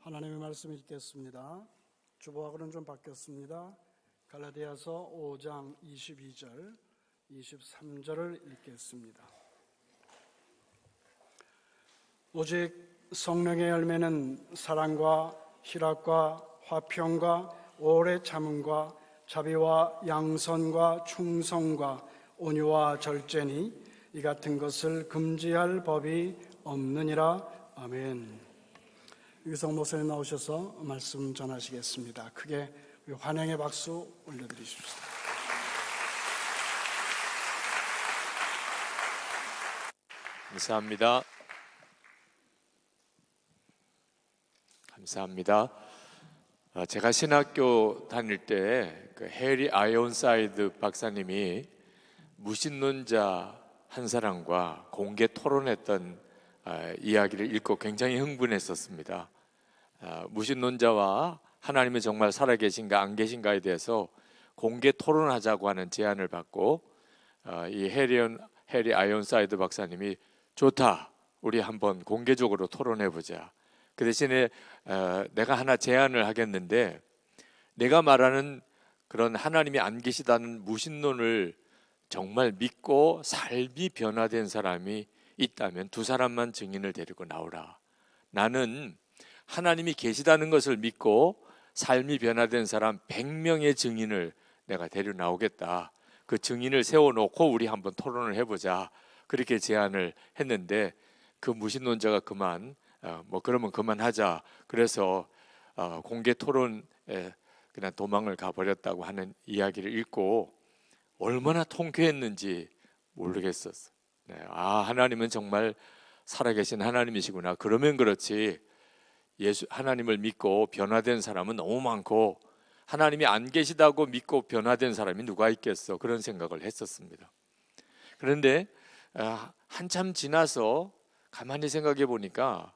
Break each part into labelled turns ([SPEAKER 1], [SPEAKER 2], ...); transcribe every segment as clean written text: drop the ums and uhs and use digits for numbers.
[SPEAKER 1] 하나님의 말씀 읽겠습니다. 주보하고는 좀 바뀌었습니다. 갈라디아서 5장 22절, 23절을 읽겠습니다. 오직 성령의 열매는 사랑과 희락과 화평과 오래 참음과 자비와 양선과 충성과 온유와 절제니 이 같은 것을 금지할 법이 없느니라. 아멘. 유성 목사님 나오셔서 말씀 전하시겠습니다. 크게 환영의 박수 올려드리십시오.
[SPEAKER 2] 감사합니다. 감사합니다. 제가 신학교 다닐 때 그 해리 아이온사이드 박사님이 무신론자 한 사람과 공개 토론했던 이야기를 읽고 굉장히 흥분했었습니다. 무신론자와 하나님이 정말 살아계신가 안 계신가에 대해서 공개 토론하자고 하는 제안을 받고 이 해리 아이온사이드 박사님이 좋다, 우리 한번 공개적으로 토론해보자. 그 대신에 내가 하나 제안을 하겠는데, 내가 말하는 그런 하나님이 안 계시다는 무신론을 정말 믿고 삶이 변화된 사람이 있다면 두 사람만 증인을 데리고 나오라. 나는 하나님이 계시다는 것을 믿고 삶이 변화된 사람 100명의 증인을 내가 데리고 나오겠다. 그 증인을 세워놓고 우리 한번 토론을 해보자. 그렇게 제안을 했는데 그 무신론자가 그러면 그만하자. 그래서 공개 토론에 그냥 도망을 가버렸다고 하는 이야기를 읽고 얼마나 통쾌했는지 모르겠었어. 하나님은 정말 살아계신 하나님이시구나. 그러면 그렇지, 하나님을 믿고 변화된 사람은 너무 많고 하나님이 안 계시다고 믿고 변화된 사람이 누가 있겠어. 그런 생각을 했었습니다. 그런데 한참 지나서 가만히 생각해 보니까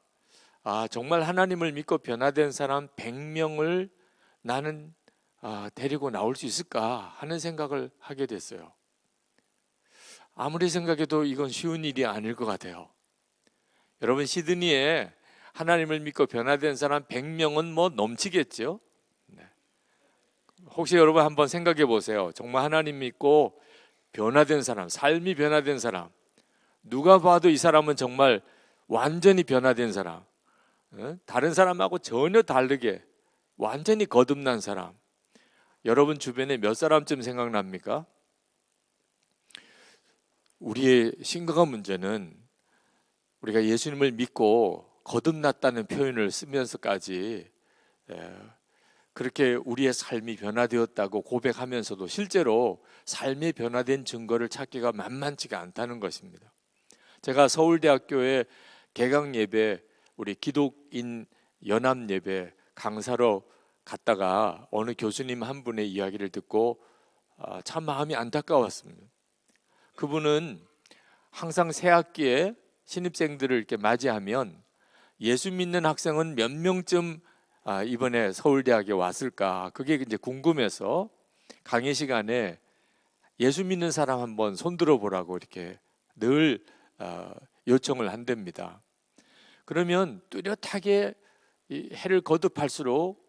[SPEAKER 2] 정말 하나님을 믿고 변화된 사람 100명을 나는 데리고 나올 수 있을까 하는 생각을 하게 됐어요. 아무리 생각해도 이건 쉬운 일이 아닐 것 같아요. 여러분, 시드니에 하나님을 믿고 변화된 사람 100명은 뭐 넘치겠죠? 혹시 여러분 한번 생각해 보세요. 정말 하나님 믿고 변화된 사람, 삶이 변화된 사람, 누가 봐도 이 사람은 정말 완전히 변화된 사람, 다른 사람하고 전혀 다르게 완전히 거듭난 사람, 여러분 주변에 몇 사람쯤 생각납니까? 우리의 심각한 문제는 우리가 예수님을 믿고 거듭났다는 표현을 쓰면서까지 그렇게 우리의 삶이 변화되었다고 고백하면서도 실제로 삶이 변화된 증거를 찾기가 만만치가 않다는 것입니다. 제가 서울대학교의 개강 예배, 우리 기독인 연합 예배 강사로 갔다가 어느 교수님 한 분의 이야기를 듣고 참 마음이 안타까웠습니다. 그분은 항상 새 학기에 신입생들을 이렇게 맞이하면 예수 믿는 학생은 몇 명쯤 이번에 서울대학에 왔을까, 그게 이제 궁금해서 강의 시간에 예수 믿는 사람 한번 손들어 보라고 이렇게 늘 요청을 한답니다. 그러면 뚜렷하게 해를 거듭할수록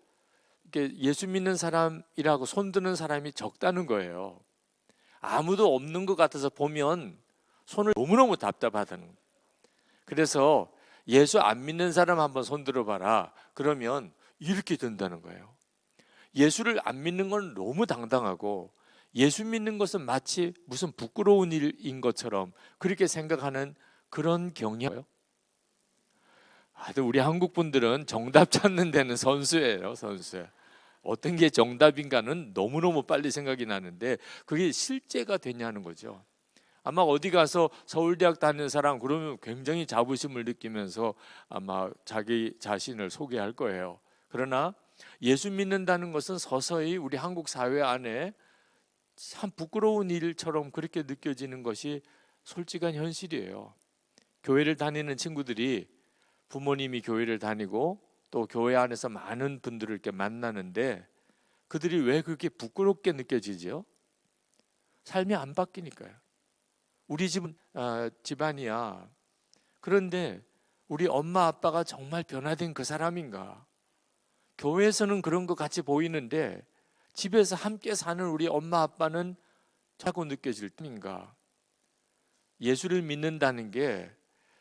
[SPEAKER 2] 이렇게 예수 믿는 사람이라고 손드는 사람이 적다는 거예요. 아무도 없는 것 같아서 보면 손을 너무너무 답답하다는 거예요. 그래서 예수 안 믿는 사람 한번 손들어 봐라. 그러면 이렇게 된다는 거예요. 예수를 안 믿는 건 너무 당당하고 예수 믿는 것은 마치 무슨 부끄러운 일인 것처럼 그렇게 생각하는 그런 경향이에요. 우리 한국 분들은 정답 찾는 데는 선수예요, 선수. 어떤 게 정답인가는 너무너무 빨리 생각이 나는데 그게 실제가 되냐는 거죠. 아마 어디 가서 서울대학 다니는 사람 그러면 굉장히 자부심을 느끼면서 아마 자기 자신을 소개할 거예요. 그러나 예수 믿는다는 것은 서서히 우리 한국 사회 안에 참 부끄러운 일처럼 그렇게 느껴지는 것이 솔직한 현실이에요. 교회를 다니는 친구들이 부모님이 교회를 다니고 또 교회 안에서 많은 분들을 이렇게 만나는데 그들이 왜 그렇게 부끄럽게 느껴지죠? 삶이 안 바뀌니까요. 우리 집은 집안이야. 그런데 우리 엄마 아빠가 정말 변화된 그 사람인가? 교회에서는 그런 것 같이 보이는데 집에서 함께 사는 우리 엄마 아빠는 자꾸 느껴질 때인가? 예수를 믿는다는 게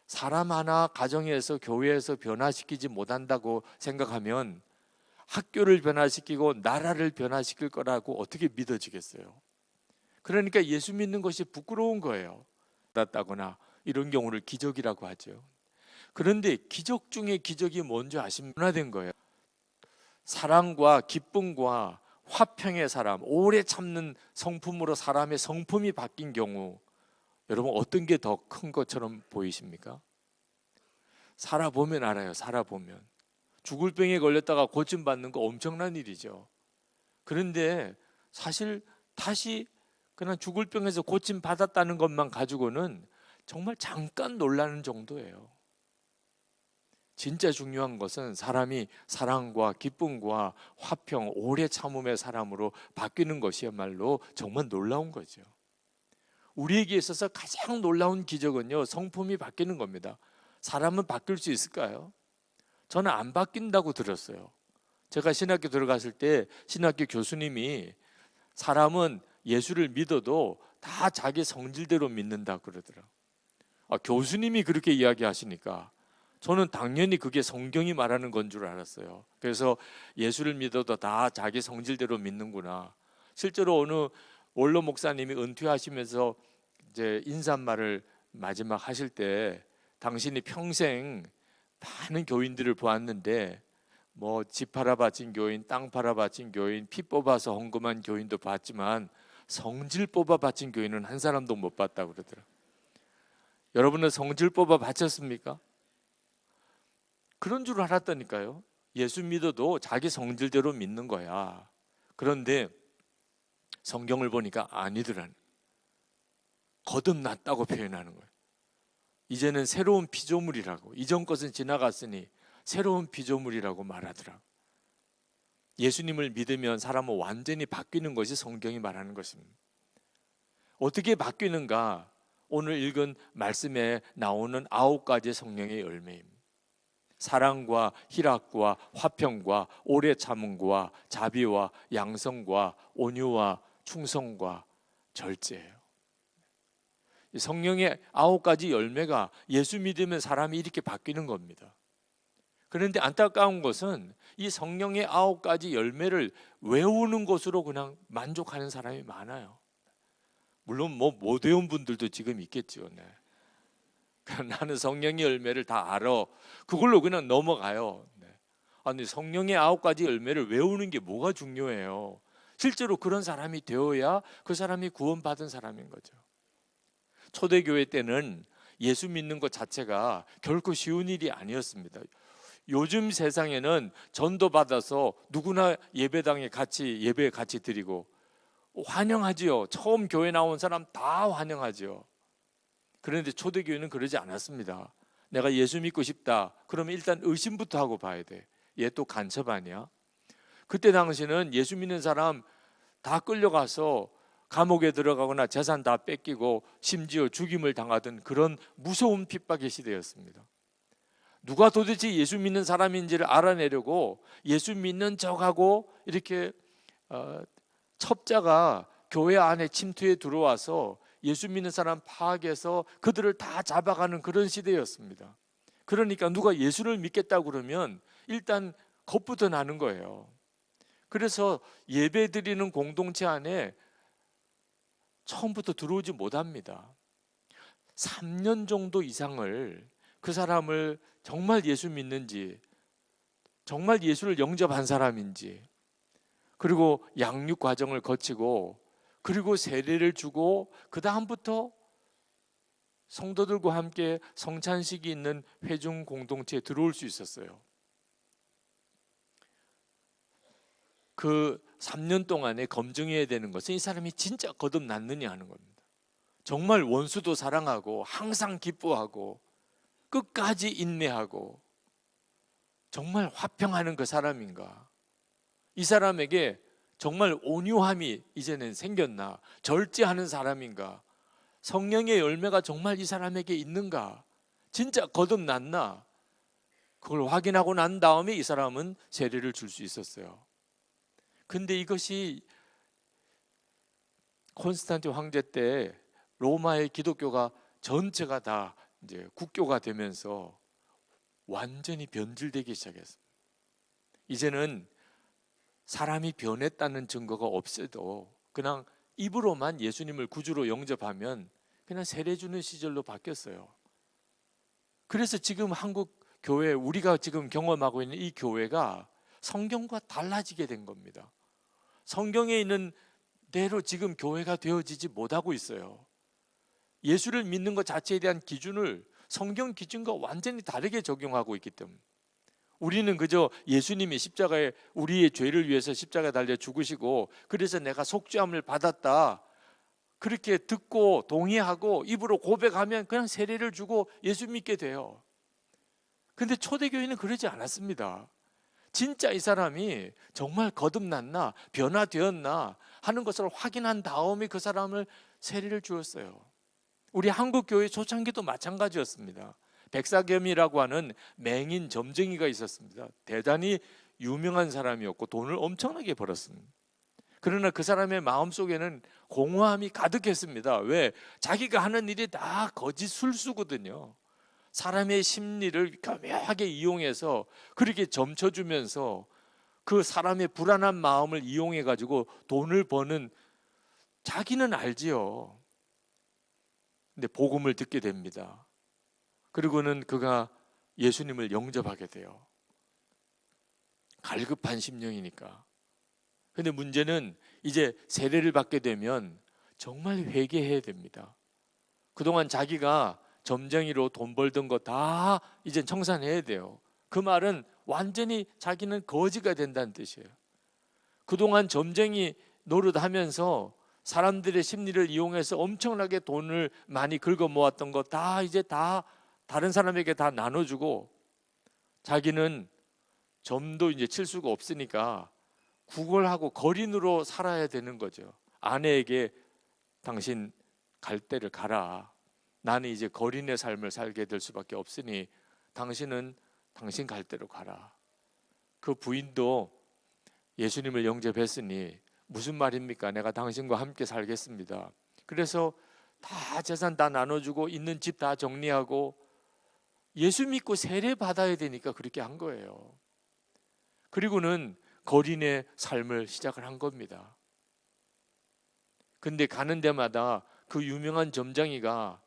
[SPEAKER 2] 사람 하나 가정에서 교회에서 변화시키지 못한다고 생각하면 학교를 변화시키고 나라를 변화시킬 거라고 어떻게 믿어지겠어요? 그러니까 예수 믿는 것이 부끄러운 거예요. 받았다거나 이런 경우를 기적이라고 하죠. 그런데 기적 중에 기적이 뭔지 아시면 변화된 거예요. 사랑과 기쁨과 화평의 사람, 오래 참는 성품으로 사람의 성품이 바뀐 경우, 여러분 어떤 게 더 큰 것처럼 보이십니까? 살아보면 알아요. 살아보면 죽을 병에 걸렸다가 고침받는 거 엄청난 일이죠. 그런데 사실 다시 그냥 죽을 병에서 고침받았다는 것만 가지고는 정말 잠깐 놀라는 정도예요. 진짜 중요한 것은 사람이 사랑과 기쁨과 화평, 오래 참음의 사람으로 바뀌는 것이야말로 정말 놀라운 거죠. 우리에게 있어서 가장 놀라운 기적은요, 성품이 바뀌는 겁니다. 사람은 바뀔 수 있을까요? 저는 안 바뀐다고 들었어요. 제가 신학교 들어갔을 때 신학교 교수님이 사람은 예수를 믿어도 다 자기 성질대로 믿는다 그러더라고요. 교수님이 그렇게 이야기하시니까 저는 당연히 그게 성경이 말하는 건 줄 알았어요. 그래서 예수를 믿어도 다 자기 성질대로 믿는구나. 실제로 어느 원로 목사님이 은퇴하시면서 이제 인사말을 마지막 하실 때 당신이 평생 많은 교인들을 보았는데 뭐 집 팔아 바친 교인, 땅 팔아 바친 교인, 피 뽑아서 헌금한 교인도 봤지만 성질 뽑아 바친 교인은 한 사람도 못 봤다고 그러더라고요. 여러분은 성질 뽑아 바쳤습니까? 그런 줄 알았다니까요. 예수 믿어도 자기 성질대로 믿는 거야. 그런데 성경을 보니까 아니더라는, 거듭났다고 표현하는 거예요. 이제는 새로운 피조물이라고, 이전 것은 지나갔으니 새로운 피조물이라고 말하더라. 예수님을 믿으면 사람은 완전히 바뀌는 것이 성경이 말하는 것입니다. 어떻게 바뀌는가? 오늘 읽은 말씀에 나오는 9가지 성령의 열매입니다. 사랑과 희락과 화평과 오래 참음과 자비와 양성과 온유와 충성과 절제예요. 성령의 9가지 열매가 예수 믿으면 사람이 이렇게 바뀌는 겁니다. 그런데 안타까운 것은 이 성령의 9가지 열매를 외우는 것으로 그냥 만족하는 사람이 많아요. 물론 못 외운 분들도 지금 있겠죠. 네. 나는 성령의 열매를 다 알아. 그걸로 그냥 넘어가요. 네. 아니, 성령의 9가지 열매를 외우는 게 뭐가 중요해요? 실제로 그런 사람이 되어야 그 사람이 구원받은 사람인 거죠. 초대교회 때는 예수 믿는 것 자체가 결코 쉬운 일이 아니었습니다. 요즘 세상에는 전도 받아서 누구나 예배당에 예배 같이 드리고 환영하지요. 처음 교회 나온 사람 다 환영하지요. 그런데 초대교회는 그러지 않았습니다. 내가 예수 믿고 싶다. 그러면 일단 의심부터 하고 봐야 돼. 얘 또 간첩 아니야? 그때 당시는 예수 믿는 사람 다 끌려가서 감옥에 들어가거나 재산 다 뺏기고 심지어 죽임을 당하던 그런 무서운 핍박의 시대였습니다. 누가 도대체 예수 믿는 사람인지를 알아내려고 예수 믿는 척하고 이렇게 첩자가 교회 안에 침투해 들어와서 예수 믿는 사람 파악해서 그들을 다 잡아가는 그런 시대였습니다. 그러니까 누가 예수를 믿겠다고 그러면 일단 겁부터 나는 거예요. 그래서 예배 드리는 공동체 안에 처음부터 들어오지 못합니다. 3년 정도 이상을 그 사람을 정말 예수 믿는지, 정말 예수를 영접한 사람인지, 그리고 양육 과정을 거치고, 그리고 세례를 주고, 그 다음부터 성도들과 함께 성찬식이 있는 회중 공동체에 들어올 수 있었어요. 그 3년 동안에 검증해야 되는 것은 이 사람이 진짜 거듭났느냐 하는 겁니다. 정말 원수도 사랑하고 항상 기뻐하고 끝까지 인내하고 정말 화평하는 그 사람인가? 이 사람에게 정말 온유함이 이제는 생겼나? 절제하는 사람인가? 성령의 열매가 정말 이 사람에게 있는가? 진짜 거듭났나? 그걸 확인하고 난 다음에 이 사람은 세례를 줄 수 있었어요. 근데 이것이 콘스탄틴 황제 때 로마의 기독교가 전체가 다 이제 국교가 되면서 완전히 변질되기 시작했어요. 이제는 사람이 변했다는 증거가 없어도 그냥 입으로만 예수님을 구주로 영접하면 그냥 세례 주는 시절로 바뀌었어요. 그래서 지금 한국 교회, 우리가 지금 경험하고 있는 이 교회가 성경과 달라지게 된 겁니다. 성경에 있는 대로 지금 교회가 되어지지 못하고 있어요. 예수를 믿는 것 자체에 대한 기준을 성경 기준과 완전히 다르게 적용하고 있기 때문에 우리는 그저 예수님이 십자가에 우리의 죄를 위해서 십자가에 달려 죽으시고 그래서 내가 속죄함을 받았다 그렇게 듣고 동의하고 입으로 고백하면 그냥 세례를 주고 예수 믿게 돼요. 근데 초대교회는 그러지 않았습니다. 진짜 이 사람이 정말 거듭났나 변화되었나 하는 것을 확인한 다음에 그 사람을 세례를 주었어요. 우리 한국교회 초창기도 마찬가지였습니다. 백사겸이라고 하는 맹인 점쟁이가 있었습니다. 대단히 유명한 사람이었고 돈을 엄청나게 벌었습니다. 그러나 그 사람의 마음속에는 공허함이 가득했습니다. 왜? 자기가 하는 일이 다 거짓 술수거든요. 사람의 심리를 교묘하게 이용해서 그렇게 점쳐주면서 그 사람의 불안한 마음을 이용해 가지고 돈을 버는, 자기는 알지요. 근데 복음을 듣게 됩니다. 그리고는 그가 예수님을 영접하게 돼요. 갈급한 심령이니까. 근데 문제는 이제 세례를 받게 되면 정말 회개해야 됩니다. 그동안 자기가 점쟁이로 돈 벌던 거 다 이제 청산해야 돼요. 그 말은 완전히 자기는 거지가 된다는 뜻이에요. 그동안 점쟁이 노릇하면서 사람들의 심리를 이용해서 엄청나게 돈을 많이 긁어 모았던 거 다 이제 다 다른 사람에게 다 나눠주고 자기는 점도 이제 칠 수가 없으니까 구걸하고 거린으로 살아야 되는 거죠. 아내에게 당신 갈 데를 가라. 나는 이제 거린의 삶을 살게 될 수밖에 없으니 당신은 당신 갈 데로 가라. 그 부인도 예수님을 영접했으니 무슨 말입니까? 내가 당신과 함께 살겠습니다. 그래서 다 재산 다 나눠주고 있는 집 다 정리하고 예수 믿고 세례 받아야 되니까 그렇게 한 거예요. 그리고는 거린의 삶을 시작을 한 겁니다. 근데 가는 데마다 그 유명한 점장이가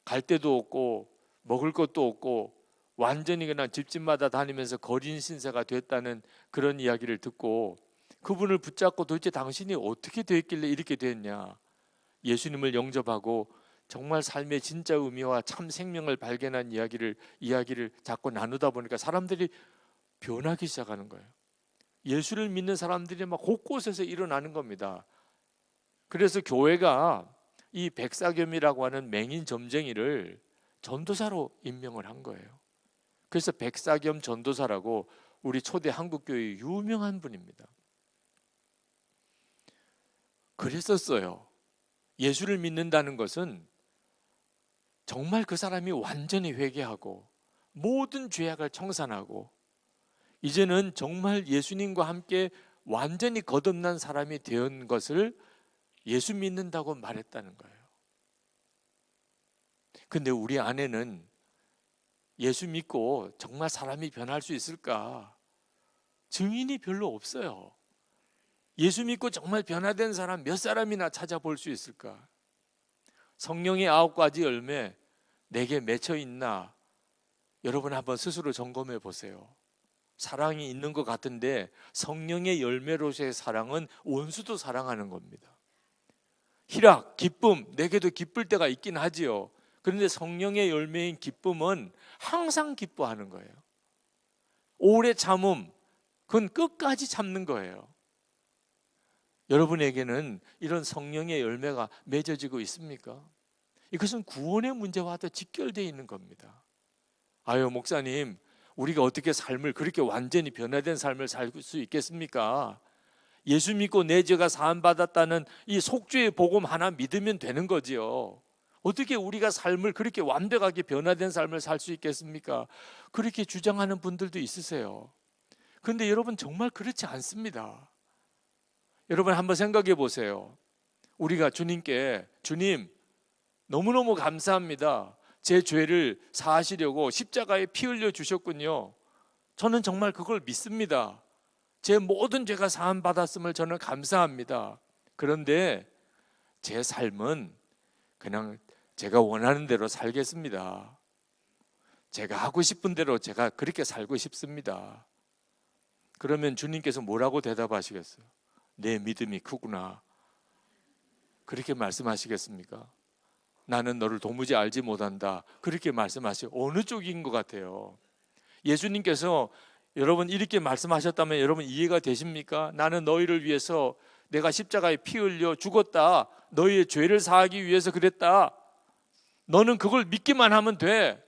[SPEAKER 2] 갈 데도 없고 먹을 것도 없고 완전히 그냥 집집마다 다니면서 거린 신세가 됐다는 그런 이야기를 듣고 그분을 붙잡고 도대체 당신이 어떻게 됐길래 이렇게 됐냐, 예수님을 영접하고 정말 삶의 진짜 의미와 참 생명을 발견한 이야기를 자꾸 나누다 보니까 사람들이 변하기 시작하는 거예요. 예수를 믿는 사람들이 막 곳곳에서 일어나는 겁니다. 그래서 교회가 이 백사겸이라고 하는 맹인 점쟁이를 전도사로 임명을 한 거예요. 그래서 백사겸 전도사라고 우리 초대 한국교회의 유명한 분입니다. 그랬었어요. 예수를 믿는다는 것은 정말 그 사람이 완전히 회개하고 모든 죄악을 청산하고 이제는 정말 예수님과 함께 완전히 거듭난 사람이 된 것을 예수 믿는다고 말했다는 거예요. 근데 우리 안에는 예수 믿고 정말 사람이 변할 수 있을까? 증인이 별로 없어요. 예수 믿고 정말 변화된 사람 몇 사람이나 찾아볼 수 있을까? 성령의 9가지 열매 내게 맺혀 있나? 여러분 한번 스스로 점검해 보세요. 사랑이 있는 것 같은데 성령의 열매로서의 사랑은 원수도 사랑하는 겁니다. 희락, 기쁨, 내게도 기쁠 때가 있긴 하지요. 그런데 성령의 열매인 기쁨은 항상 기뻐하는 거예요. 오래 참음, 그건 끝까지 참는 거예요. 여러분에게는 이런 성령의 열매가 맺어지고 있습니까? 이것은 구원의 문제와도 직결되어 있는 겁니다. 아유, 목사님, 우리가 어떻게 삶을 그렇게 완전히 변화된 삶을 살 수 있겠습니까? 예수 믿고 내 죄가 사함 받았다는 이 속죄의 복음 하나 믿으면 되는 거지요. 어떻게 우리가 삶을 그렇게 완벽하게 변화된 삶을 살 수 있겠습니까? 그렇게 주장하는 분들도 있으세요. 그런데 여러분 정말 그렇지 않습니다. 여러분 한번 생각해 보세요. 우리가 주님께 주님 너무너무 감사합니다. 제 죄를 사하시려고 십자가에 피 흘려 주셨군요. 저는 정말 그걸 믿습니다. 제 모든 죄가 사함 받았음을 저는 감사합니다. 그런데 제 삶은 그냥 제가 원하는 대로 살겠습니다. 제가 하고 싶은 대로 제가 그렇게 살고 싶습니다. 그러면 주님께서 뭐라고 대답하시겠어요? 내 믿음이 크구나. 그렇게 말씀하시겠습니까? 나는 너를 도무지 알지 못한다. 그렇게 말씀하시고 어느 쪽인 것 같아요? 예수님께서 여러분 이렇게 말씀하셨다면 여러분 이해가 되십니까? 나는 너희를 위해서 내가 십자가에 피 흘려 죽었다. 너희의 죄를 사하기 위해서 그랬다. 너는 그걸 믿기만 하면 돼.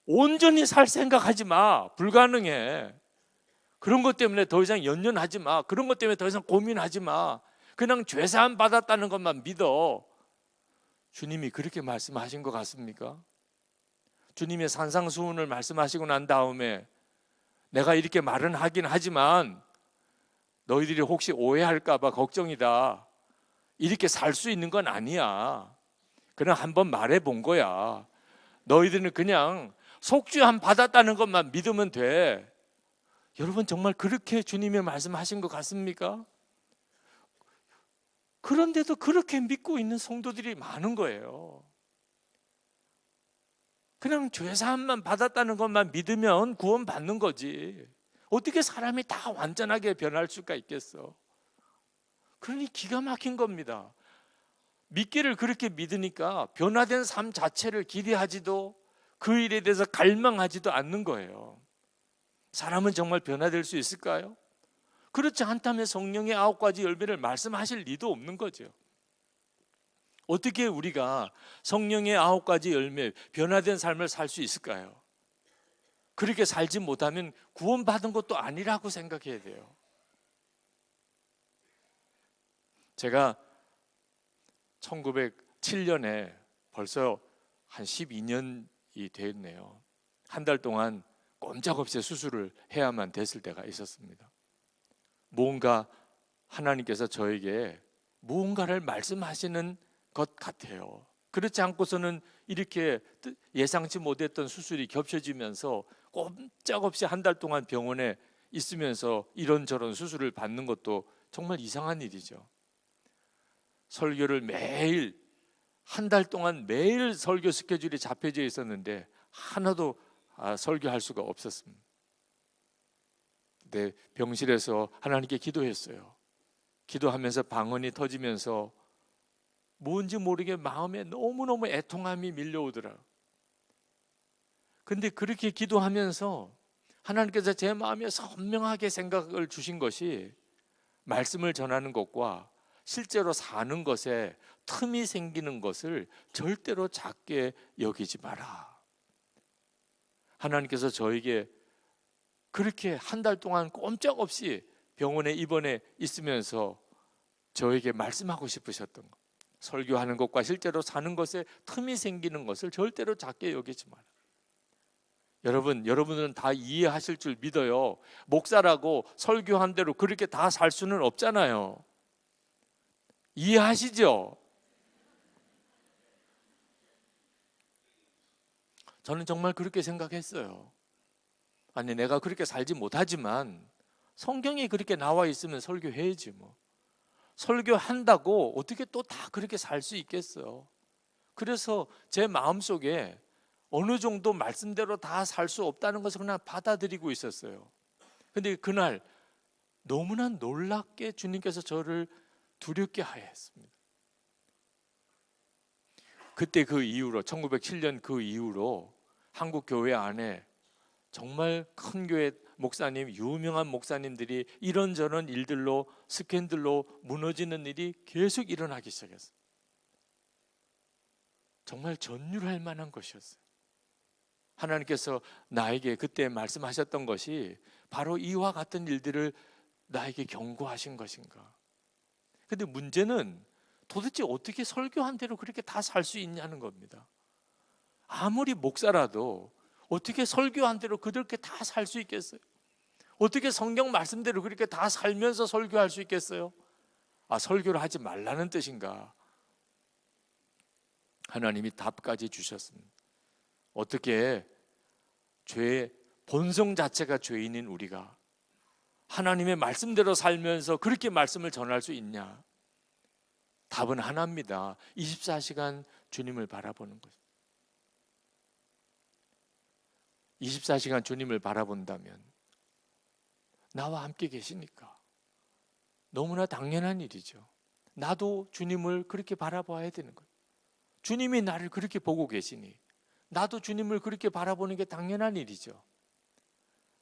[SPEAKER 2] 온전히 살 생각하지 마. 불가능해. 그런 것 때문에 더 이상 연연하지 마. 그런 것 때문에 더 이상 고민하지 마. 그냥 죄사함 받았다는 것만 믿어. 주님이 그렇게 말씀하신 것 같습니까? 주님의 산상수훈을 말씀하시고 난 다음에 내가 이렇게 말은 하긴 하지만 너희들이 혹시 오해할까 봐 걱정이다. 이렇게 살 수 있는 건 아니야. 그냥 한번 말해 본 거야. 너희들은 그냥 속죄함 받았다는 것만 믿으면 돼. 여러분 정말 그렇게 주님의 말씀하신 것 같습니까? 그런데도 그렇게 믿고 있는 성도들이 많은 거예요. 그냥 죄사함만 받았다는 것만 믿으면 구원받는 거지. 어떻게 사람이 다 완전하게 변할 수가 있겠어? 그러니 기가 막힌 겁니다. 믿기를 그렇게 믿으니까 변화된 삶 자체를 기대하지도 그 일에 대해서 갈망하지도 않는 거예요. 사람은 정말 변화될 수 있을까요? 그렇지 않다면 성령의 9가지 열매를 말씀하실 리도 없는 거죠. 어떻게 우리가 성령의 9가지 열매, 변화된 삶을 살 수 있을까요? 그렇게 살지 못하면 구원받은 것도 아니라고 생각해야 돼요. 제가 1907년에 벌써 한 12년이 됐네요. 한 달 동안 꼼짝없이 수술을 해야만 됐을 때가 있었습니다. 무언가 하나님께서 저에게 무언가를 말씀하시는 것 같아요. 그렇지 않고서는 이렇게 예상치 못했던 수술이 겹쳐지면서 꼼짝없이 한 달 동안 병원에 있으면서 이런저런 수술을 받는 것도 정말 이상한 일이죠. 설교를 매일 한 달 동안 매일 설교 스케줄이 잡혀져 있었는데 하나도 설교할 수가 없었습니다. 근데 병실에서 하나님께 기도했어요. 기도하면서 방언이 터지면서 뭔지 모르게 마음에 너무너무 애통함이 밀려오더라. 근데 그렇게 기도하면서 하나님께서 제 마음에 선명하게 생각을 주신 것이 말씀을 전하는 것과 실제로 사는 것에 틈이 생기는 것을 절대로 작게 여기지 마라. 하나님께서 저에게 그렇게 한 달 동안 꼼짝없이 병원에 입원해 있으면서 저에게 말씀하고 싶으셨던 것, 설교하는 것과 실제로 사는 것에 틈이 생기는 것을 절대로 작게 여기지 마라. 여러분들은 다 이해하실 줄 믿어요. 목사라고 설교한 대로 그렇게 다 살 수는 없잖아요. 이해하시죠? 저는 정말 그렇게 생각했어요. 아니 내가 그렇게 살지 못하지만 성경에 그렇게 나와 있으면 설교해야지 뭐. 설교한다고 어떻게 또 다 그렇게 살 수 있겠어요? 그래서 제 마음속에 어느 정도 말씀대로 다 살 수 없다는 것을 그냥 받아들이고 있었어요. 근데 그날 너무나 놀랍게 주님께서 저를 두렵게 하였습니다. 그때 그 이후로 1907년 그 이후로 한국 교회 안에 정말 큰 교회 목사님, 유명한 목사님들이 이런저런 일들로 스캔들로 무너지는 일이 계속 일어나기 시작했어요. 정말 전율할 만한 것이었어요. 하나님께서 나에게 그때 말씀하셨던 것이 바로 이와 같은 일들을 나에게 경고하신 것인가? 근데 문제는 도대체 어떻게 설교한 대로 그렇게 다 살 수 있냐는 겁니다. 아무리 목사라도 어떻게 설교한 대로 그렇게 다 살 수 있겠어요? 어떻게 성경 말씀대로 그렇게 다 살면서 설교할 수 있겠어요? 설교를 하지 말라는 뜻인가? 하나님이 답까지 주셨습니다. 어떻게 죄의 본성 자체가 죄인인 우리가 하나님의 말씀대로 살면서 그렇게 말씀을 전할 수 있냐? 답은 하나입니다. 24시간 주님을 바라보는 것. 24시간 주님을 바라본다면 나와 함께 계시니까 너무나 당연한 일이죠. 나도 주님을 그렇게 바라봐야 되는 거예요. 주님이 나를 그렇게 보고 계시니 나도 주님을 그렇게 바라보는 게 당연한 일이죠.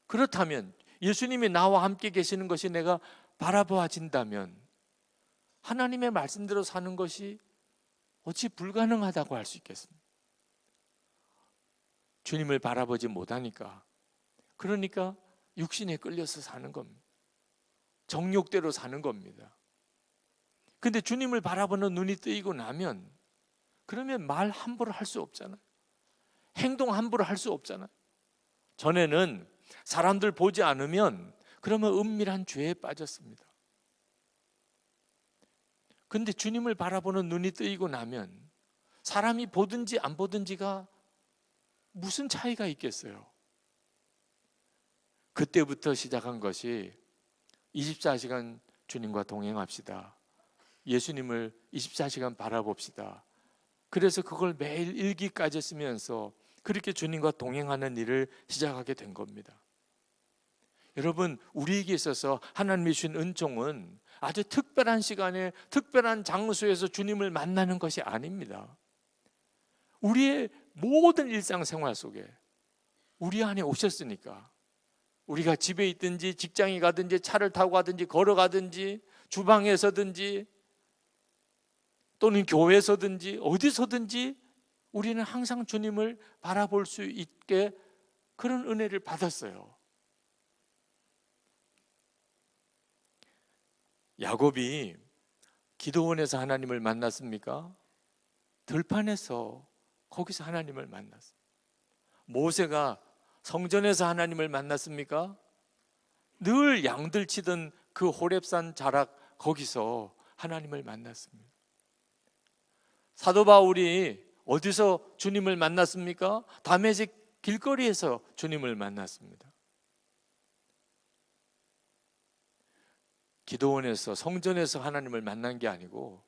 [SPEAKER 2] 그렇다면 예수님이 나와 함께 계시는 것이 내가 바라보아진다면 하나님의 말씀대로 사는 것이 어찌 불가능하다고 할 수 있겠습니까? 주님을 바라보지 못하니까, 그러니까 육신에 끌려서 사는 겁니다. 정욕대로 사는 겁니다. 근데 주님을 바라보는 눈이 뜨이고 나면 그러면 말 함부로 할 수 없잖아요. 행동 함부로 할 수 없잖아요. 전에는 사람들 보지 않으면 그러면 은밀한 죄에 빠졌습니다. 근데 주님을 바라보는 눈이 뜨이고 나면 사람이 보든지 안 보든지가 무슨 차이가 있겠어요? 그때부터 시작한 것이 24시간 주님과 동행합시다. 예수님을 24시간 바라봅시다. 그래서 그걸 매일 일기까지 쓰면서 그렇게 주님과 동행하는 일을 시작하게 된 겁니다. 여러분, 우리에게 있어서 하나님이 주신 은총은 아주 특별한 시간에 특별한 장소에서 주님을 만나는 것이 아닙니다. 우리의 모든 일상생활 속에 우리 안에 오셨으니까 우리가 집에 있든지 직장에 가든지 차를 타고 가든지 걸어가든지 주방에서든지 또는 교회에서든지 어디서든지 우리는 항상 주님을 바라볼 수 있게 그런 은혜를 받았어요. 야곱이 기도원에서 하나님을 만났습니까? 들판에서 거기서 하나님을 만났어요. 모세가 성전에서 하나님을 만났습니까? 늘 양들 치던 그 호렙산 자락 거기서 하나님을 만났습니다. 사도 바울이 어디서 주님을 만났습니까? 다메섹 길거리에서 주님을 만났습니다. 기도원에서 성전에서 하나님을 만난 게 아니고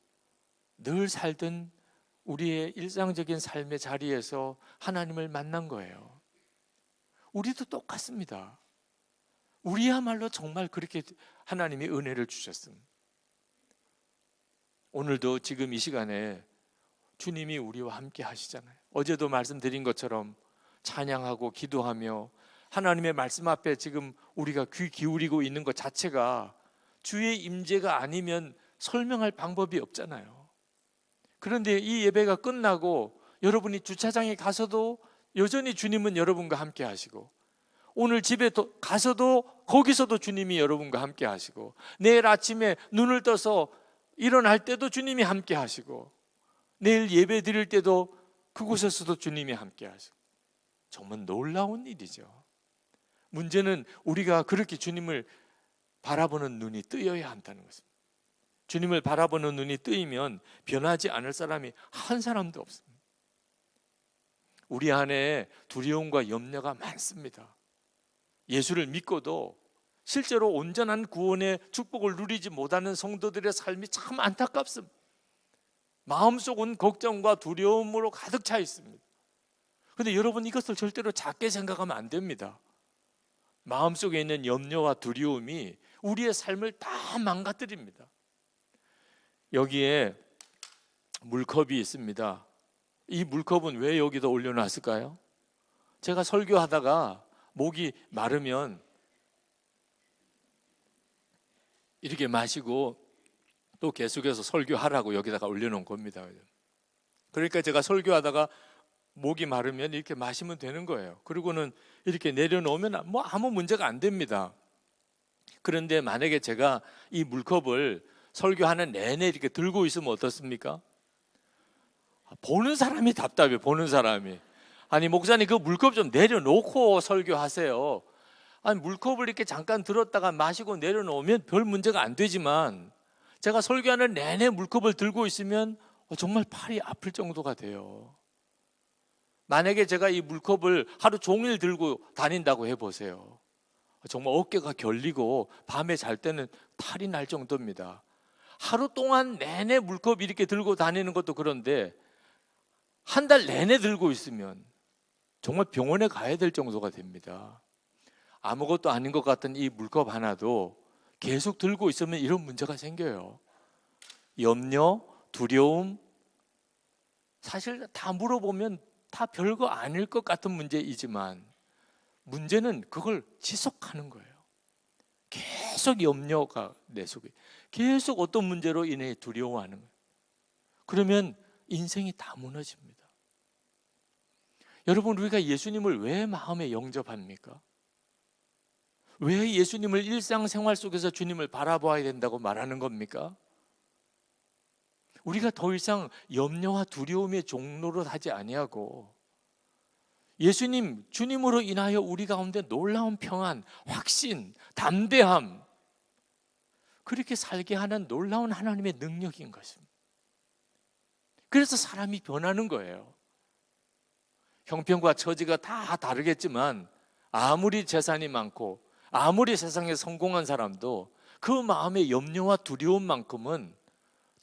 [SPEAKER 2] 늘 살던 우리의 일상적인 삶의 자리에서 하나님을 만난 거예요. 우리도 똑같습니다. 우리야말로 정말 그렇게 하나님이 은혜를 주셨습니다. 오늘도 지금 이 시간에 주님이 우리와 함께 하시잖아요. 어제도 말씀드린 것처럼 찬양하고 기도하며 하나님의 말씀 앞에 지금 우리가 귀 기울이고 있는 것 자체가 주의 임재가 아니면 설명할 방법이 없잖아요. 그런데 이 예배가 끝나고 여러분이 주차장에 가서도 여전히 주님은 여러분과 함께 하시고, 오늘 집에 가서도 거기서도 주님이 여러분과 함께 하시고, 내일 아침에 눈을 떠서 일어날 때도 주님이 함께 하시고, 내일 예배 드릴 때도 그곳에서도 주님이 함께 하시고, 정말 놀라운 일이죠. 문제는 우리가 그렇게 주님을 바라보는 눈이 뜨여야 한다는 것입니다. 주님을 바라보는 눈이 뜨이면 변하지 않을 사람이 한 사람도 없습니다. 우리 안에 두려움과 염려가 많습니다. 예수를 믿고도 실제로 온전한 구원의 축복을 누리지 못하는 성도들의 삶이 참 안타깝습니다. 마음속은 걱정과 두려움으로 가득 차 있습니다. 그런데 여러분, 이것을 절대로 작게 생각하면 안 됩니다. 마음속에 있는 염려와 두려움이 우리의 삶을 다 망가뜨립니다. 여기에 물컵이 있습니다. 이 물컵은 왜 여기다 올려놨을까요? 제가 설교하다가 목이 마르면 이렇게 마시고 또 계속해서 설교하라고 여기다가 올려놓은 겁니다. 그러니까 제가 설교하다가 목이 마르면 이렇게 마시면 되는 거예요. 그리고는 이렇게 내려놓으면 뭐 아무 문제가 안 됩니다. 그런데 만약에 제가 이 물컵을 설교하는 내내 이렇게 들고 있으면 어떻습니까? 보는 사람이 답답해. 보는 사람이. 아니 목사님 그 물컵 좀 내려놓고 설교하세요. 아니 물컵을 이렇게 잠깐 들었다가 마시고 내려놓으면 별 문제가 안 되지만 제가 설교하는 내내 물컵을 들고 있으면 정말 팔이 아플 정도가 돼요. 만약에 제가 이 물컵을 하루 종일 들고 다닌다고 해보세요. 정말 어깨가 결리고 밤에 잘 때는 탈이 날 정도입니다. 하루 동안 내내 물컵 이렇게 들고 다니는 것도 그런데 한 달 내내 들고 있으면 정말 병원에 가야 될 정도가 됩니다. 아무것도 아닌 것 같은 이 물컵 하나도 계속 들고 있으면 이런 문제가 생겨요. 염려, 두려움, 사실 다 물어보면 다 별거 아닐 것 같은 문제이지만 문제는 그걸 지속하는 거예요. 계속 염려가 내 속에, 계속 어떤 문제로 인해 두려워하는 거예요. 그러면 인생이 다 무너집니다. 여러분, 우리가 예수님을 왜 마음에 영접합니까? 왜 예수님을 일상생활 속에서 주님을 바라봐야 된다고 말하는 겁니까? 우리가 더 이상 염려와 두려움의 종로를 하지 아니하고 예수님, 주님으로 인하여 우리 가운데 놀라운 평안, 확신, 담대함, 그렇게 살게 하는 놀라운 하나님의 능력인 것입니다. 그래서 사람이 변하는 거예요. 형편과 처지가 다 다르겠지만 아무리 재산이 많고 아무리 세상에 성공한 사람도 그 마음의 염려와 두려움만큼은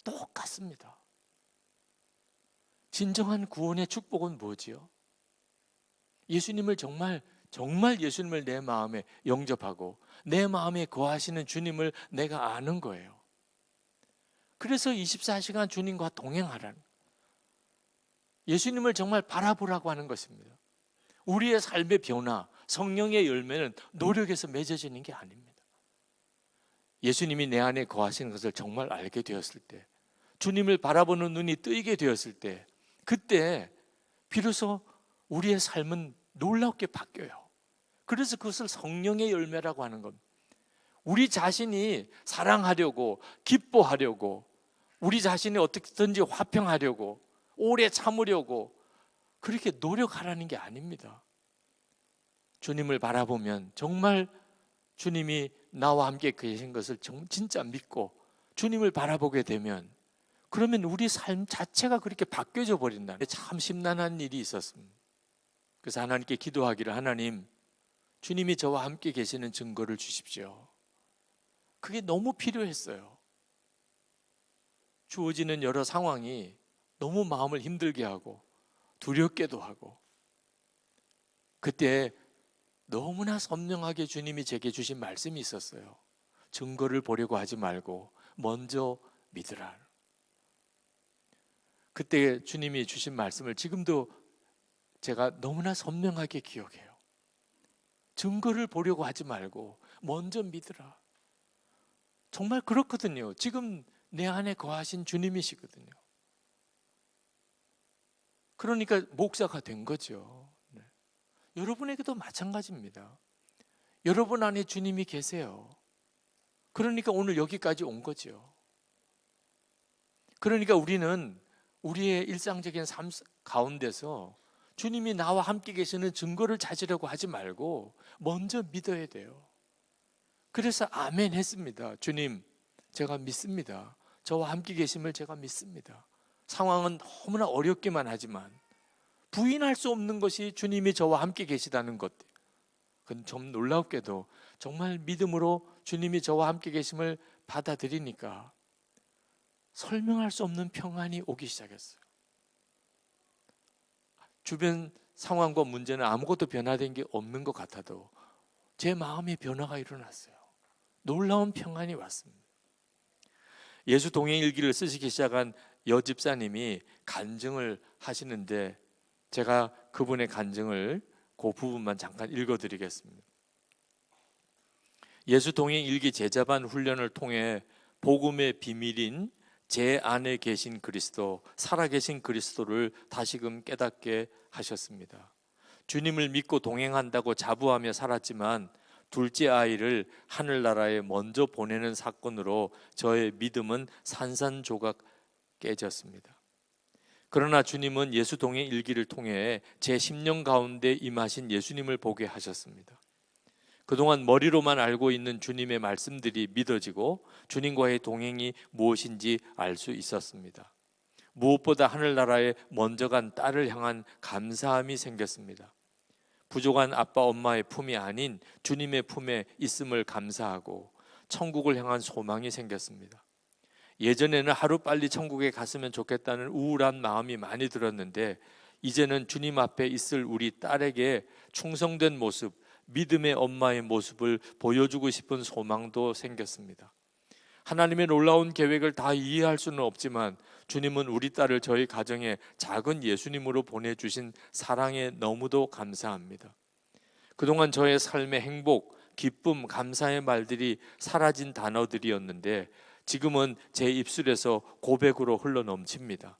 [SPEAKER 2] 똑같습니다. 진정한 구원의 축복은 뭐지요? 예수님을 정말 예수님을 내 마음에 영접하고 내 마음에 거하시는 주님을 내가 아는 거예요. 그래서 24시간 주님과 동행하라는, 예수님을 정말 바라보라고 하는 것입니다. 우리의 삶의 변화, 성령의 열매는 노력에서 맺어지는 게 아닙니다. 예수님이 내 안에 거하시는 것을 정말 알게 되었을 때, 주님을 바라보는 눈이 뜨이게 되었을 때, 그때 비로소 우리의 삶은 놀랍게 바뀌어요. 그래서 그것을 성령의 열매라고 하는 겁니다. 우리 자신이 사랑하려고, 기뻐하려고, 우리 자신이 어떻게든지 화평하려고, 오래 참으려고 그렇게 노력하라는 게 아닙니다. 주님을 바라보면 정말 주님이 나와 함께 계신 것을 진짜 믿고 주님을 바라보게 되면, 그러면 우리 삶 자체가 그렇게 바뀌어져 버린다는, 참 심란한 일이 있었습니다. 그래서 하나님께 기도하기를, 하나님, 주님이 저와 함께 계시는 증거를 주십시오. 그게 너무 필요했어요. 주어지는 여러 상황이 너무 마음을 힘들게 하고 두렵게도 하고, 그때 너무나 선명하게 주님이 제게 주신 말씀이 있었어요. 증거를 보려고 하지 말고 먼저 믿으라. 그때 주님이 주신 말씀을 지금도 제가 너무나 선명하게 기억해요. 증거를 보려고 하지 말고 먼저 믿으라. 정말 그렇거든요. 지금 내 안에 거하신 주님이시거든요. 그러니까 목사가 된 거죠. 네. 여러분에게도 마찬가지입니다. 여러분 안에 주님이 계세요. 그러니까 오늘 여기까지 온 거죠. 그러니까 우리는 우리의 일상적인 삶 가운데서 주님이 나와 함께 계시는 증거를 찾으려고 하지 말고 먼저 믿어야 돼요. 그래서 아멘 했습니다. 주님, 제가 믿습니다. 저와 함께 계심을 제가 믿습니다. 상황은 너무나 어렵기만 하지만 부인할 수 없는 것이 주님이 저와 함께 계시다는 것. 그건 좀 놀랍게도 정말 믿음으로 주님이 저와 함께 계심을 받아들이니까 설명할 수 없는 평안이 오기 시작했어요. 주변 상황과 문제는 아무것도 변화된 게 없는 것 같아도 제 마음의 변화가 일어났어요. 놀라운 평안이 왔습니다. 예수 동행 일기를 쓰시기 시작한 여집사님이 간증을 하시는데, 제가 그분의 간증을 그 부분만 잠깐 읽어드리겠습니다. 예수 동행 일기 제자반 훈련을 통해 복음의 비밀인 제 안에 계신 그리스도, 살아계신 그리스도를 다시금 깨닫게 하셨습니다. 주님을 믿고 동행한다고 자부하며 살았지만 둘째 아이를 하늘나라에 먼저 보내는 사건으로 저의 믿음은 산산조각 깨졌습니다. 그러나 주님은 예수 동행 일기를 통해 제 10년 가운데 임하신 예수님을 보게 하셨습니다. 그동안 머리로만 알고 있는 주님의 말씀들이 믿어지고 주님과의 동행이 무엇인지 알 수 있었습니다. 무엇보다 하늘나라에 먼저 간 딸을 향한 감사함이 생겼습니다. 부족한 아빠 엄마의 품이 아닌 주님의 품에 있음을 감사하고 천국을 향한 소망이 생겼습니다. 예전에는 하루빨리 천국에 갔으면 좋겠다는 우울한 마음이 많이 들었는데 이제는 주님 앞에 있을 우리 딸에게 충성된 모습, 믿음의 엄마의 모습을 보여주고 싶은 소망도 생겼습니다. 하나님의 놀라운 계획을 다 이해할 수는 없지만 주님은 우리 딸을 저희 가정에 작은 예수님으로 보내주신 사랑에 너무도 감사합니다. 그동안 저의 삶의 행복, 기쁨, 감사의 말들이 사라진 단어들이었는데 지금은 제 입술에서 고백으로 흘러넘칩니다.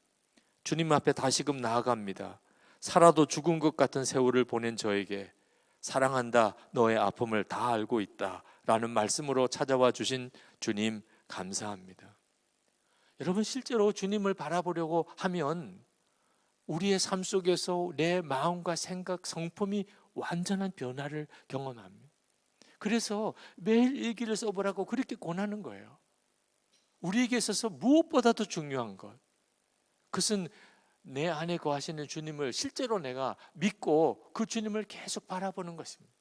[SPEAKER 2] 주님 앞에 다시금 나아갑니다. 살아도 죽은 것 같은 세월을 보낸 저에게 사랑한다, 너의 아픔을 다 알고 있다 라는 말씀으로 찾아와 주신 주님 감사합니다. 여러분, 실제로 주님을 바라보려고 하면 우리의 삶 속에서 내 마음과 생각, 성품이 완전한 변화를 경험합니다. 그래서 매일 일기를 써보라고 그렇게 권하는 거예요. 우리에게 있어서 무엇보다도 중요한 것, 그것은 내 안에 거하시는 주님을 실제로 내가 믿고 그 주님을 계속 바라보는 것입니다.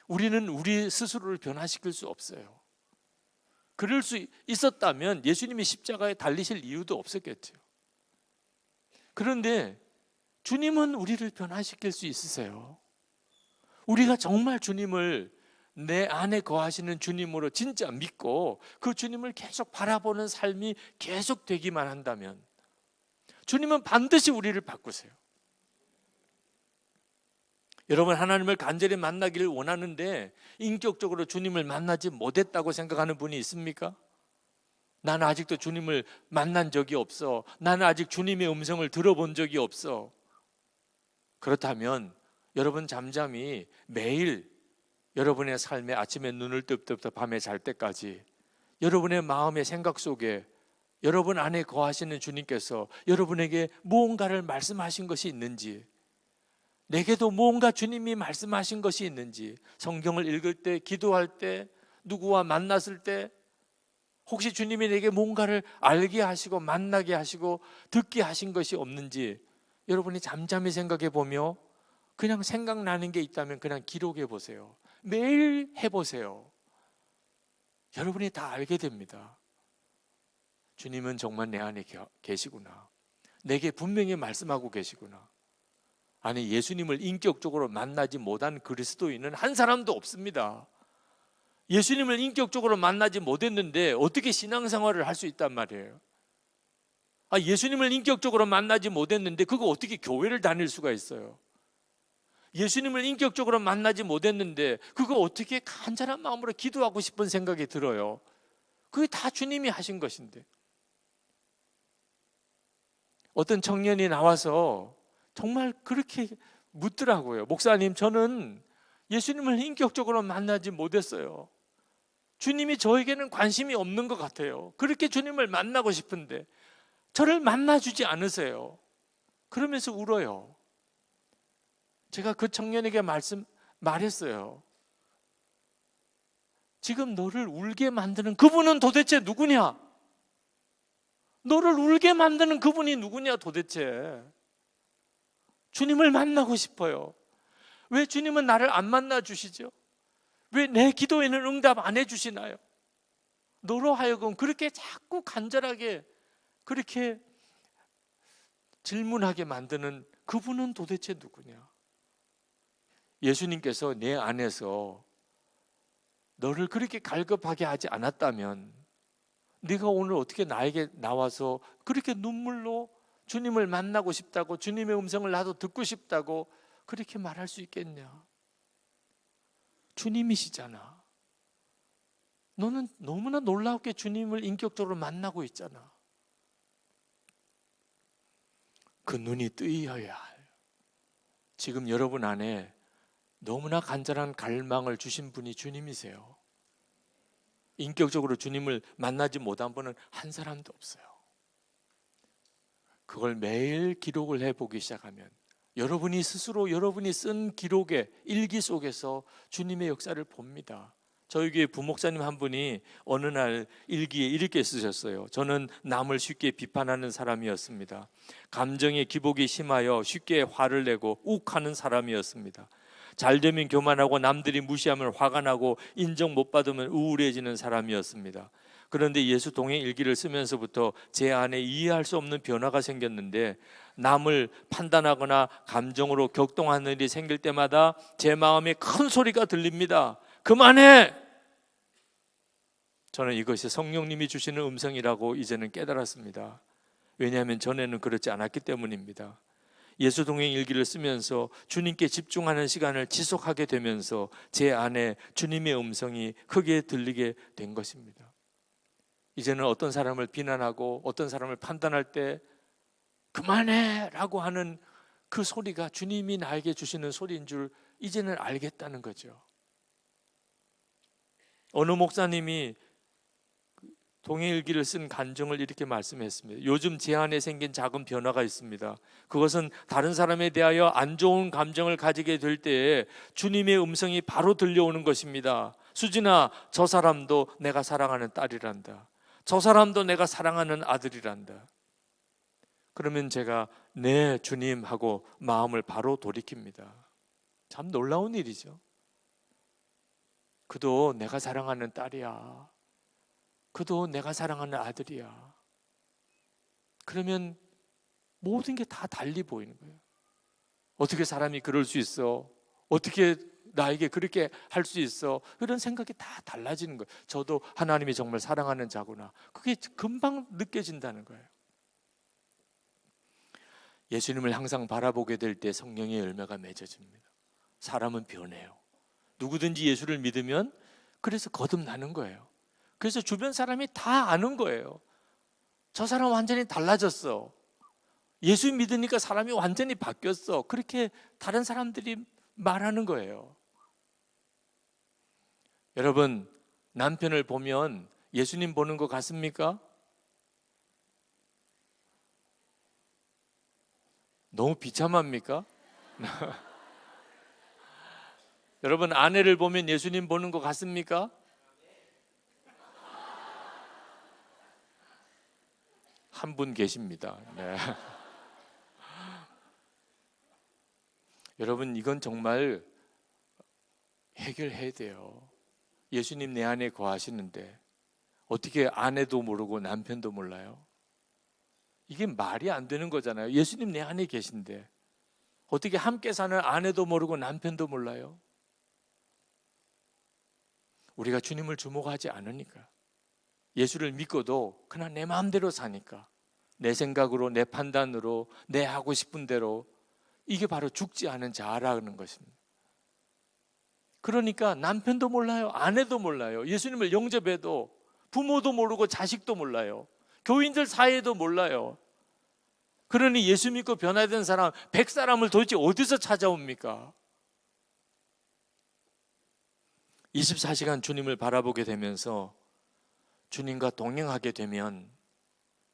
[SPEAKER 2] 우리는 우리 스스로를 변화시킬 수 없어요. 그럴 수 있었다면 예수님이 십자가에 달리실 이유도 없었겠죠. 그런데 주님은 우리를 변화시킬 수 있으세요. 우리가 정말 주님을 내 안에 거하시는 주님으로 진짜 믿고 그 주님을 계속 바라보는 삶이 계속 되기만 한다면 주님은 반드시 우리를 바꾸세요. 여러분, 하나님을 간절히 만나기를 원하는데 인격적으로 주님을 만나지 못했다고 생각하는 분이 있습니까? 나는 아직도 주님을 만난 적이 없어. 나는 아직 주님의 음성을 들어본 적이 없어. 그렇다면 여러분 잠잠히 매일 여러분의 삶에 아침에 눈을 뜰 때부터 밤에 잘 때까지 여러분의 마음의 생각 속에 여러분 안에 거하시는 주님께서 여러분에게 무언가를 말씀하신 것이 있는지, 내게도 무언가 주님이 말씀하신 것이 있는지, 성경을 읽을 때, 기도할 때, 누구와 만났을 때 혹시 주님이 내게 뭔가를 알게 하시고 만나게 하시고 듣게 하신 것이 없는지 여러분이 잠잠히 생각해 보며 그냥 생각나는 게 있다면 그냥 기록해 보세요. 매일 해보세요. 여러분이 다 알게 됩니다. 주님은 정말 내 안에 계시구나. 내게 분명히 말씀하고 계시구나. 아니, 예수님을 인격적으로 만나지 못한 그리스도인은 한 사람도 없습니다. 예수님을 인격적으로 만나지 못했는데 어떻게 신앙생활을 할 수 있단 말이에요? 예수님을 인격적으로 만나지 못했는데 그거 어떻게 교회를 다닐 수가 있어요? 예수님을 인격적으로 만나지 못했는데 그거 어떻게 간절한 마음으로 기도하고 싶은 생각이 들어요? 그게 다 주님이 하신 것인데. 어떤 청년이 나와서 정말 그렇게 묻더라고요. 목사님, 저는 예수님을 인격적으로 만나지 못했어요. 주님이 저에게는 관심이 없는 것 같아요. 그렇게 주님을 만나고 싶은데 저를 만나주지 않으세요. 그러면서 울어요. 제가 그 청년에게 말했어요. 지금 너를 울게 만드는 그분은 도대체 누구냐? 너를 울게 만드는 그분이 누구냐 도대체? 주님을 만나고 싶어요. 왜 주님은 나를 안 만나 주시죠? 왜 내 기도에는 응답 안 해주시나요? 너로 하여금 그렇게 자꾸 간절하게 그렇게 질문하게 만드는 그분은 도대체 누구냐? 예수님께서 내 안에서 너를 그렇게 갈급하게 하지 않았다면 네가 오늘 어떻게 나에게 나와서 그렇게 눈물로 주님을 만나고 싶다고, 주님의 음성을 나도 듣고 싶다고 그렇게 말할 수 있겠냐? 주님이시잖아. 너는 너무나 놀랍게 주님을 인격적으로 만나고 있잖아. 그 눈이 뜨여야 해요. 지금 여러분 안에 너무나 간절한 갈망을 주신 분이 주님이세요. 인격적으로 주님을 만나지 못한 분은 한 사람도 없어요. 그걸 매일 기록을 해보기 시작하면 여러분이 스스로 여러분이 쓴 기록의 일기 속에서 주님의 역사를 봅니다. 저희 교회 부목사님 한 분이 어느 날 일기에 이렇게 쓰셨어요. 저는 남을 쉽게 비판하는 사람이었습니다. 감정의 기복이 심하여 쉽게 화를 내고 욱하는 사람이었습니다. 잘 되면 교만하고 남들이 무시하면 화가 나고 인정 못 받으면 우울해지는 사람이었습니다. 그런데 예수 동행 일기를 쓰면서부터 제 안에 이해할 수 없는 변화가 생겼는데, 남을 판단하거나 감정으로 격동하는 일이 생길 때마다 제 마음에 큰 소리가 들립니다. 그만해! 저는 이것이 성령님이 주시는 음성이라고 이제는 깨달았습니다. 왜냐하면 전에는 그렇지 않았기 때문입니다. 예수 동행 일기를 쓰면서 주님께 집중하는 시간을 지속하게 되면서 제 안에 주님의 음성이 크게 들리게 된 것입니다. 이제는 어떤 사람을 비난하고 어떤 사람을 판단할 때 그만해! 라고 하는 그 소리가 주님이 나에게 주시는 소리인 줄 이제는 알겠다는 거죠. 어느 목사님이 동행일기를 쓴 간증을 이렇게 말씀했습니다. 요즘 제 안에 생긴 작은 변화가 있습니다. 그것은 다른 사람에 대하여 안 좋은 감정을 가지게 될 때에 주님의 음성이 바로 들려오는 것입니다. 수진아, 저 사람도 내가 사랑하는 딸이란다. 저 사람도 내가 사랑하는 아들이란다. 그러면 제가 네 주님 하고 마음을 바로 돌이킵니다. 참 놀라운 일이죠. 그도 내가 사랑하는 딸이야. 그도 내가 사랑하는 아들이야. 그러면 모든 게 다 달리 보이는 거예요. 어떻게 사람이 그럴 수 있어? 어떻게 나에게 그렇게 할 수 있어? 이런 생각이 다 달라지는 거예요. 저도 하나님이 정말 사랑하는 자구나. 그게 금방 느껴진다는 거예요. 예수님을 항상 바라보게 될 때 성령의 열매가 맺어집니다. 사람은 변해요. 누구든지 예수를 믿으면 그래서 거듭나는 거예요. 그래서 주변 사람이 다 아는 거예요. 저 사람 완전히 달라졌어. 예수 믿으니까 사람이 완전히 바뀌었어. 그렇게 다른 사람들이 말하는 거예요. 여러분, 남편을 보면 예수님 보는 것 같습니까? 너무 비참합니까? 여러분, 아내를 보면 예수님 보는 것 같습니까? 한 분 계십니다. 네. 여러분, 이건 정말 해결해야 돼요. 예수님 내 안에 거하시는데 어떻게 아내도 모르고 남편도 몰라요? 이게 말이 안 되는 거잖아요. 예수님 내 안에 계신데 어떻게 함께 사는 아내도 모르고 남편도 몰라요? 우리가 주님을 주목하지 않으니까, 예수를 믿고도 그냥 내 마음대로 사니까, 내 생각으로, 내 판단으로, 내 하고 싶은 대로, 이게 바로 죽지 않은 자라는 것입니다. 그러니까 남편도 몰라요, 아내도 몰라요, 예수님을 영접해도 부모도 모르고 자식도 몰라요, 교인들 사이에도 몰라요. 그러니 예수 믿고 변화된 사람 100사람을 도대체 어디서 찾아옵니까? 24시간 주님을 바라보게 되면서 주님과 동행하게 되면,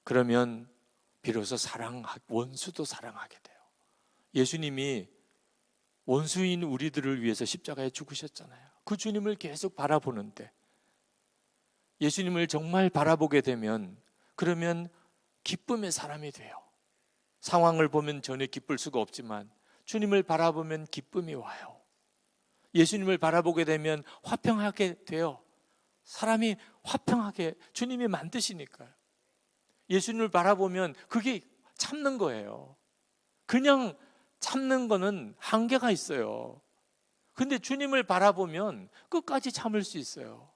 [SPEAKER 2] 그러면 비로소 원수도 사랑하게 돼요. 예수님이 원수인 우리들을 위해서 십자가에 죽으셨잖아요. 그 주님을 계속 바라보는데, 예수님을 정말 바라보게 되면 그러면 기쁨의 사람이 돼요. 상황을 보면 전혀 기쁠 수가 없지만 주님을 바라보면 기쁨이 와요. 예수님을 바라보게 되면 화평하게 돼요. 사람이 화평하게 주님이 만드시니까요. 예수님을 바라보면 그게 참는 거예요. 그냥 참는 거는 한계가 있어요. 근데 주님을 바라보면 끝까지 참을 수 있어요.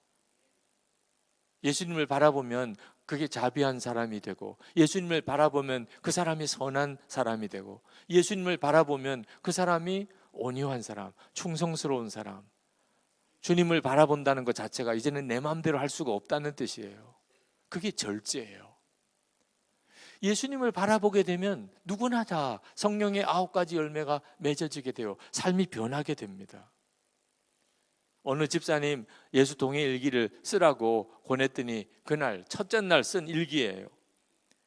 [SPEAKER 2] 예수님을 바라보면 그게 자비한 사람이 되고, 예수님을 바라보면 그 사람이 선한 사람이 되고, 예수님을 바라보면 그 사람이 온유한 사람, 충성스러운 사람. 주님을 바라본다는 것 자체가 이제는 내 마음대로 할 수가 없다는 뜻이에요. 그게 절제예요. 예수님을 바라보게 되면 누구나 다 성령의 9가지 열매가 맺어지게 돼요. 삶이 변하게 됩니다. 어느 집사님 예수 동행 일기를 쓰라고 권했더니 그날 첫째 날 쓴 일기예요.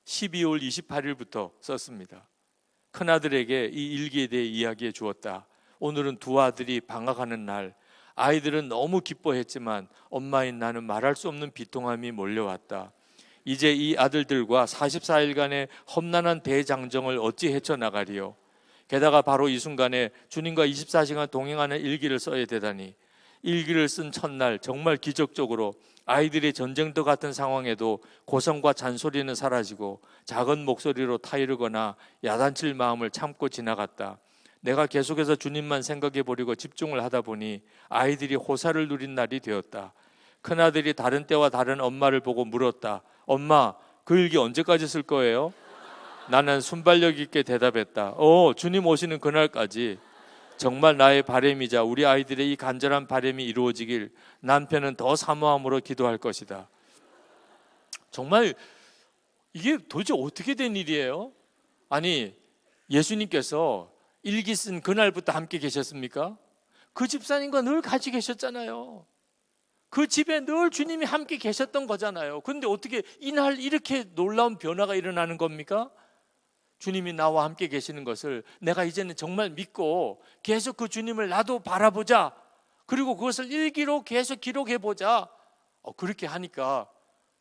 [SPEAKER 2] 12월 28일부터 썼습니다. 큰아들에게 이 일기에 대해 이야기해 주었다. 오늘은 두 아들이 방학하는 날. 아이들은 너무 기뻐했지만 엄마인 나는 말할 수 없는 비통함이 몰려왔다. 이제 이 아들들과 44일간의 험난한 대장정을 어찌 헤쳐나가리요. 게다가 바로 이 순간에 주님과 24시간 동행하는 일기를 써야 되다니. 일기를 쓴 첫날 정말 기적적으로 아이들이 전쟁터 같은 상황에도 고성과 잔소리는 사라지고 작은 목소리로 타이르거나 야단칠 마음을 참고 지나갔다. 내가 계속해서 주님만 생각해 보려고 집중을 하다 보니 아이들이 호사를 누린 날이 되었다. 큰아들이 다른 때와 다른 엄마를 보고 물었다. 엄마, 그 일기 언제까지 쓸 거예요? 나는 순발력 있게 대답했다. 주님 오시는 그날까지. 정말 나의 바람이자 우리 아이들의 이 간절한 바람이 이루어지길 남편은 더 사모함으로 기도할 것이다. 정말 이게 도대체 어떻게 된 일이에요? 아니, 예수님께서 일기 쓴 그날부터 함께 계셨습니까? 그 집사님과 늘 같이 계셨잖아요. 그 집에 늘 주님이 함께 계셨던 거잖아요. 그런데 어떻게 이날 이렇게 놀라운 변화가 일어나는 겁니까? 주님이 나와 함께 계시는 것을 내가 이제는 정말 믿고 계속 그 주님을 나도 바라보자. 그리고 그것을 일기로 계속 기록해보자. 그렇게 하니까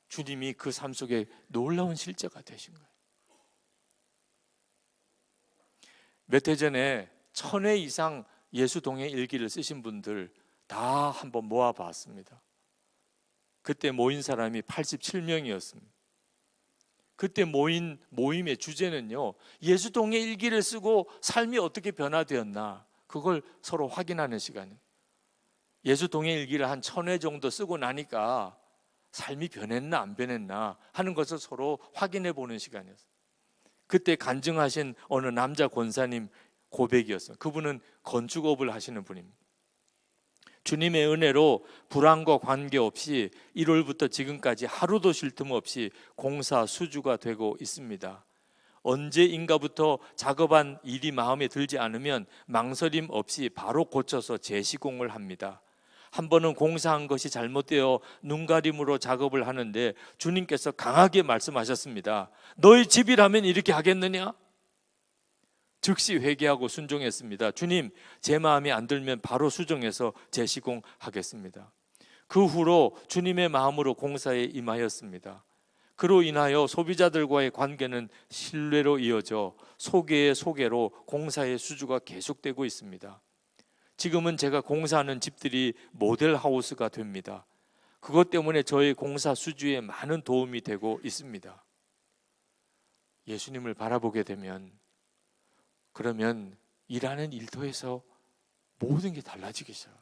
[SPEAKER 2] 주님이 그 삶 속에 놀라운 실제가 되신 거예요. 몇 해 전에 1000회 이상 예수 동행 일기를 쓰신 분들 다 한번 모아봤습니다. 그때 모인 사람이 87명이었습니다. 그때 모임의 주제는요, 예수 동행 일기를 쓰고 삶이 어떻게 변화되었나 그걸 서로 확인하는 시간이에요. 예수 동행 일기를 한 1000회 정도 쓰고 나니까 삶이 변했나 안 변했나 하는 것을 서로 확인해 보는 시간이었어요. 그때 간증하신 어느 남자 권사님 고백이었어요. 그분은 건축업을 하시는 분입니다. 주님의 은혜로 불안과 관계없이 1월부터 지금까지 하루도 쉴 틈 없이 공사 수주가 되고 있습니다. 언제인가부터 작업한 일이 마음에 들지 않으면 망설임 없이 바로 고쳐서 재시공을 합니다. 한 번은 공사한 것이 잘못되어 눈가림으로 작업을 하는데 주님께서 강하게 말씀하셨습니다. 너희 집이라면 이렇게 하겠느냐? 즉시 회개하고 순종했습니다. 주님, 제 마음이 안 들면 바로 수정해서 재시공하겠습니다. 그 후로 주님의 마음으로 공사에 임하였습니다. 그로 인하여 소비자들과의 관계는 신뢰로 이어져 소개의 소개로 공사의 수주가 계속되고 있습니다. 지금은 제가 공사하는 집들이 모델 하우스가 됩니다. 그것 때문에 저의 공사 수주에 많은 도움이 되고 있습니다. 예수님을 바라보게 되면 그러면 일하는 일터에서 모든 게 달라지겠어요.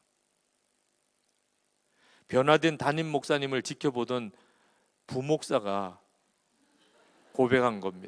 [SPEAKER 2] 변화된 담임 목사님을 지켜보던 부목사가 고백한 겁니다.